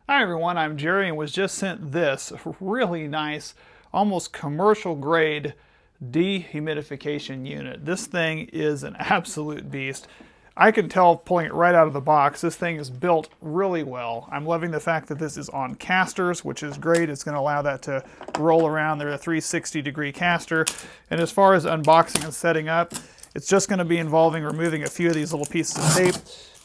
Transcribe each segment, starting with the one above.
Hi everyone, I'm Jerry and was just sent this really nice, almost commercial grade dehumidification unit. This thing is an absolute beast. I can tell pulling it right out of the box, this thing is built really well. I'm loving the fact that this is on casters, which is great. It's going to allow that to roll around. They're a 360-degree caster. And as far as unboxing and setting up, it's just going to be involving removing a few of these little pieces of tape.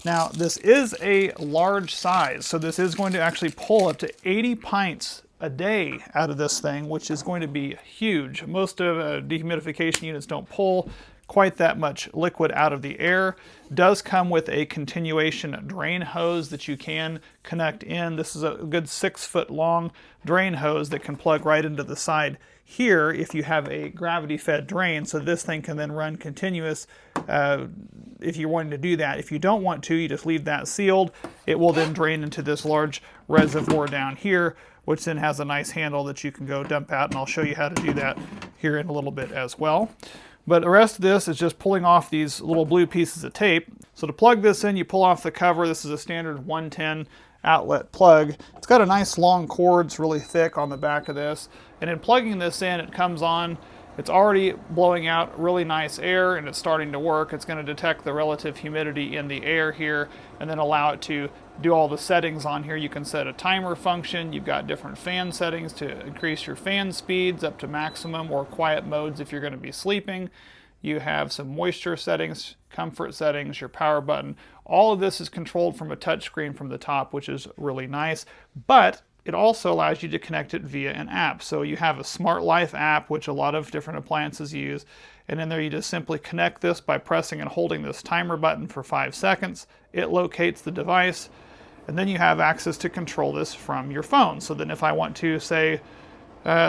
Now, this is a large size, so this is going to actually pull up to 80 pints a day out of this thing, which is going to be huge. Most of dehumidification units don't pull quite that much liquid out of the air. It does come with a continuation drain hose that you can connect in. This is a good 6-foot long drain hose that can plug right into the side here if you have a gravity-fed drain, so this thing can then run continuous if you're wanting to do that. If you don't want to, you just leave that sealed. It will then drain into this large reservoir down here, which then has a nice handle that you can go dump out, and I'll show you how to do that here in a little bit as well. But the rest of this is just pulling off these little blue pieces of tape. So to plug this in, you pull off the cover. This is a standard 110 outlet plug. It's got a nice long cord. It's really thick on the back of this. And in plugging this in, it comes on. It's already blowing out really nice air and it's starting to work. It's going to detect the relative humidity in the air here and then allow it to do all the settings on here. You can set a timer function. You've got different fan settings to increase your fan speeds up to maximum or quiet modes if you're going to be sleeping. You have some moisture settings, comfort settings, your power button. All of this is controlled from a touchscreen from the top, which is really nice. But it also allows you to connect it via an app. So you have a Smart Life app, which a lot of different appliances use. And in there you just simply connect this by pressing and holding this timer button for 5 seconds. It locates the device. And then you have access to control this from your phone. So then if I want to, say,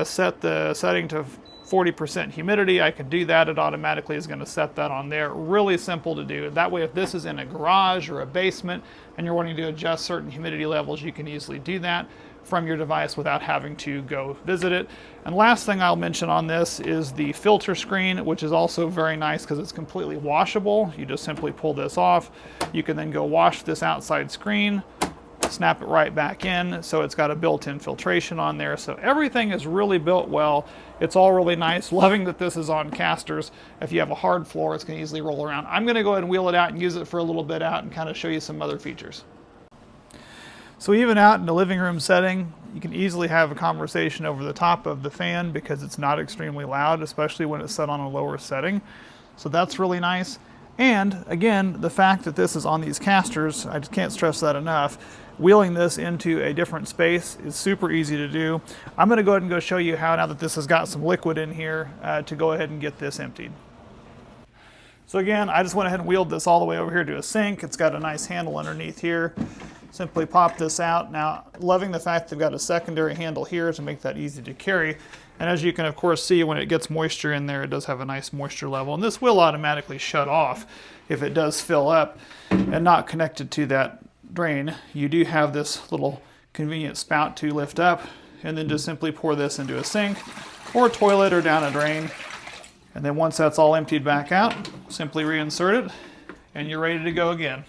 set the setting to 40% humidity, I can do that. It automatically is going to set that on there. Really simple to do. That way, if this is in a garage or a basement and you're wanting to adjust certain humidity levels, you can easily do that from your device without having to go visit it. And last thing I'll mention on this is the filter screen, which is also very nice because it's completely washable. You just simply pull this off. You can then go wash this outside screen, snap it right back in, so it's got a built-in filtration on there. So everything is really built well. It's all really nice. Loving that this is on casters. If you have a hard floor, it's going to easily roll around. I'm going to go ahead and wheel it out and use it for a little bit out and kind of show you some other features. So even out in the living room setting, you can easily have a conversation over the top of the fan because it's not extremely loud, especially when it's set on a lower setting. So that's really nice. And again, the fact that this is on these casters, I just can't stress that enough. Wheeling this into a different space is super easy to do. I'm going to go ahead and go show you how, now that this has got some liquid in here, to go ahead and get this emptied. So again, I just went ahead and wheeled this all the way over here to a sink. It's got a nice handle underneath here. Simply pop this out. Now, loving the fact they've got a secondary handle here to make that easy to carry. And as you can of course see, when it gets moisture in there, it does have a nice moisture level. And this will automatically shut off if it does fill up and not connected to that drain. You do have this little convenient spout to lift up and then just simply pour this into a sink or a toilet or down a drain. And then once that's all emptied back out, simply reinsert it and you're ready to go again.